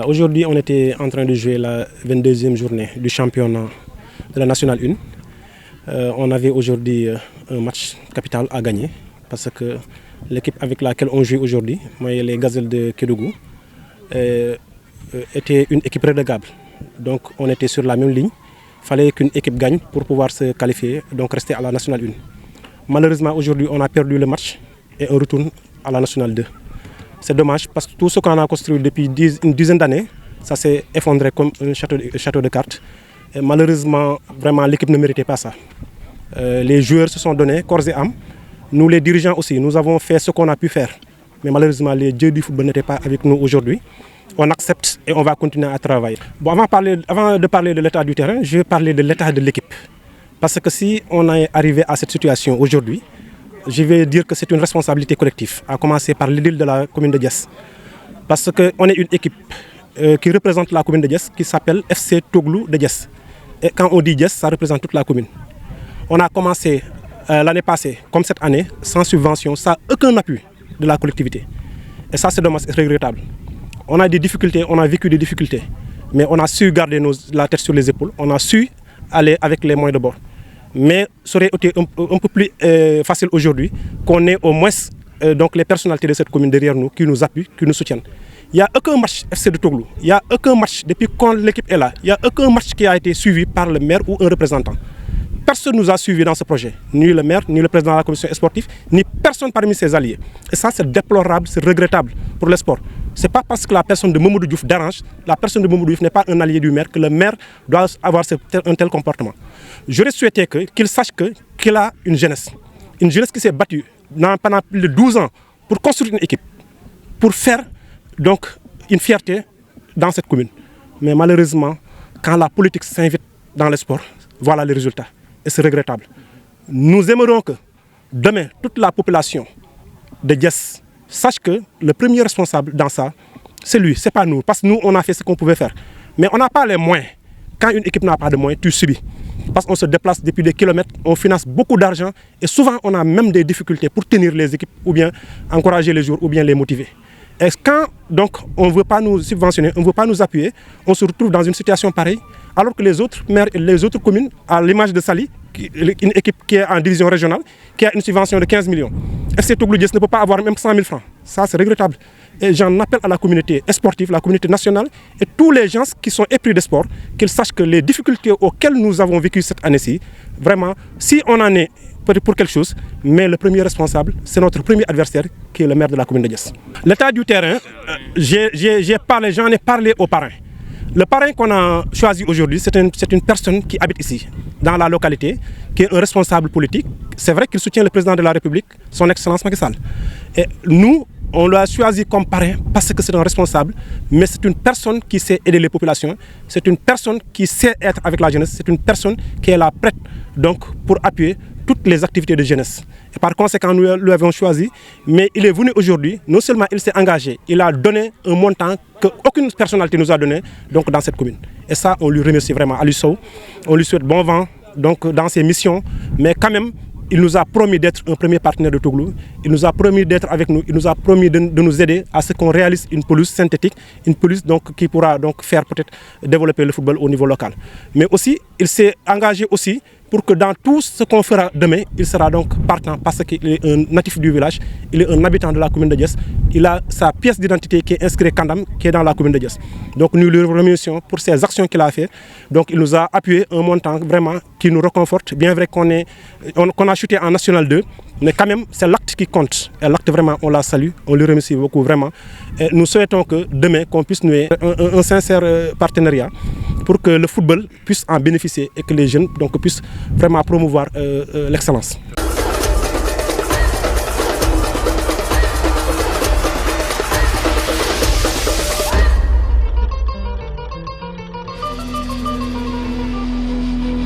Aujourd'hui, on était en train de jouer la 22e journée du championnat de la Nationale 1. On avait aujourd'hui un match capital à gagner parce que l'équipe avec laquelle on joue aujourd'hui, les Gazelles de Kédougou, était une équipe relégable. Donc on était sur la même ligne. Il fallait qu'une équipe gagne pour pouvoir se qualifier, donc rester à la Nationale 1. Malheureusement, aujourd'hui, on a perdu le match et on retourne à la Nationale 2. C'est dommage parce que tout ce qu'on a construit depuis une dizaine d'années, ça s'est effondré comme un château de cartes. Et malheureusement, vraiment, l'équipe ne méritait pas ça. Les joueurs se sont donnés corps et âme. Nous, les dirigeants aussi, nous avons fait ce qu'on a pu faire. Mais malheureusement, les dieux du football n'étaient pas avec nous aujourd'hui. On accepte et on va continuer à travailler. Bon, avant de parler de l'état du terrain, je vais parler de l'état de l'équipe. Parce que si on est arrivé à cette situation aujourd'hui, je vais dire que c'est une responsabilité collective, à commencer par l'édile de la commune de Diass. Parce qu'on est une équipe qui représente la commune de Diass, qui s'appelle FC Toglou de Diass. Et quand on dit Diass, ça représente toute la commune. On a commencé l'année passée, comme cette année, sans subvention, sans aucun appui de la collectivité. Et ça, c'est dommage, c'est regrettable. On a des difficultés, on a vécu des difficultés, mais on a su garder la tête sur les épaules, on a su aller avec les moyens de bord. Mais ça aurait été un peu plus facile aujourd'hui qu'on ait au moins donc les personnalités de cette commune derrière nous qui nous appuient, qui nous soutiennent. Il n'y a aucun match FC de Toglou, il n'y a aucun match depuis quand l'équipe est là, il n'y a aucun match qui a été suivi par le maire ou un représentant. Personne ne nous a suivis dans ce projet, ni le maire, ni le président de la commission sportive, ni personne parmi ses alliés. Et ça, c'est déplorable, c'est regrettable pour le sport. Ce n'est pas parce que la personne de Mamadou Diouf dérange, la personne de Mamadou Diouf n'est pas un allié du maire, que le maire doit avoir un tel comportement. J'aurais souhaité qu'il sache qu'il a une jeunesse qui s'est battue pendant plus de 12 ans pour construire une équipe, pour faire donc une fierté dans cette commune. Mais malheureusement, quand la politique s'invite dans le sport, voilà les résultats. Et c'est regrettable. Nous aimerions que demain, toute la population de Diass sache que le premier responsable dans ça, c'est lui, c'est pas nous. Parce que nous, on a fait ce qu'on pouvait faire. Mais on n'a pas les moyens. Quand une équipe n'a pas de moyens, tu subis. Parce qu'on se déplace depuis des kilomètres, on finance beaucoup d'argent et souvent on a même des difficultés pour tenir les équipes ou bien encourager les joueurs ou bien les motiver. Et quand donc, on ne veut pas nous subventionner, on ne veut pas nous appuyer, on se retrouve dans une situation pareille, alors que les autres maires et les autres communes, à l'image de Sali, une équipe qui est en division régionale, qui a une subvention de 15 millions. FC Toglou Diass ne peut pas avoir même 100 000 francs. Ça, c'est regrettable. Et j'en appelle à la communauté sportive, la communauté nationale et tous les gens qui sont épris de sport, qu'ils sachent que les difficultés auxquelles nous avons vécu cette année-ci, vraiment, si on en est peut-être pour quelque chose, mais le premier responsable, c'est notre premier adversaire, qui est le maire de la commune de Diass. L'état du terrain, j'en ai parlé aux parrains. Le parrain qu'on a choisi aujourd'hui, c'est une personne qui habite ici, dans la localité, qui est un responsable politique. C'est vrai qu'il soutient le président de la République, son Excellence Macky Sall. Et nous, on l'a choisi comme parrain parce que c'est un responsable, mais c'est une personne qui sait aider les populations, c'est une personne qui sait être avec la jeunesse, c'est une personne qui est là prête donc, pour appuyer toutes les activités de jeunesse. Et par conséquent, nous l'avons choisi, mais il est venu aujourd'hui, non seulement il s'est engagé, il a donné un montant qu'aucune personnalité nous a donné donc, dans cette commune. Et ça, on lui remercie vraiment, Ali Sow. On lui souhaite bon vent donc, dans ses missions, mais quand même, il nous a promis d'être un premier partenaire de Toglou, il nous a promis d'être avec nous, il nous a promis de nous aider à ce qu'on réalise une pelouse synthétique, une pelouse donc, qui pourra donc, faire peut-être développer le football au niveau local. Mais aussi, il s'est engagé aussi pour que dans tout ce qu'on fera demain, il sera donc partant parce qu'il est un natif du village, il est un habitant de la commune de Diass, il a sa pièce d'identité qui est inscrite Kandam, qui est dans la commune de Diass. Donc nous lui remercions pour ces actions qu'il a fait. Donc il nous a appuyé un montant vraiment qui nous réconforte, bien vrai qu'on a chuté en National 2, mais quand même c'est l'acte qui compte. Et l'acte vraiment, on la salue, on lui remercie beaucoup vraiment. Et nous souhaitons que demain, qu'on puisse nouer un sincère partenariat pour que le football puisse en bénéficier et que les jeunes donc, puissent vraiment promouvoir l'excellence.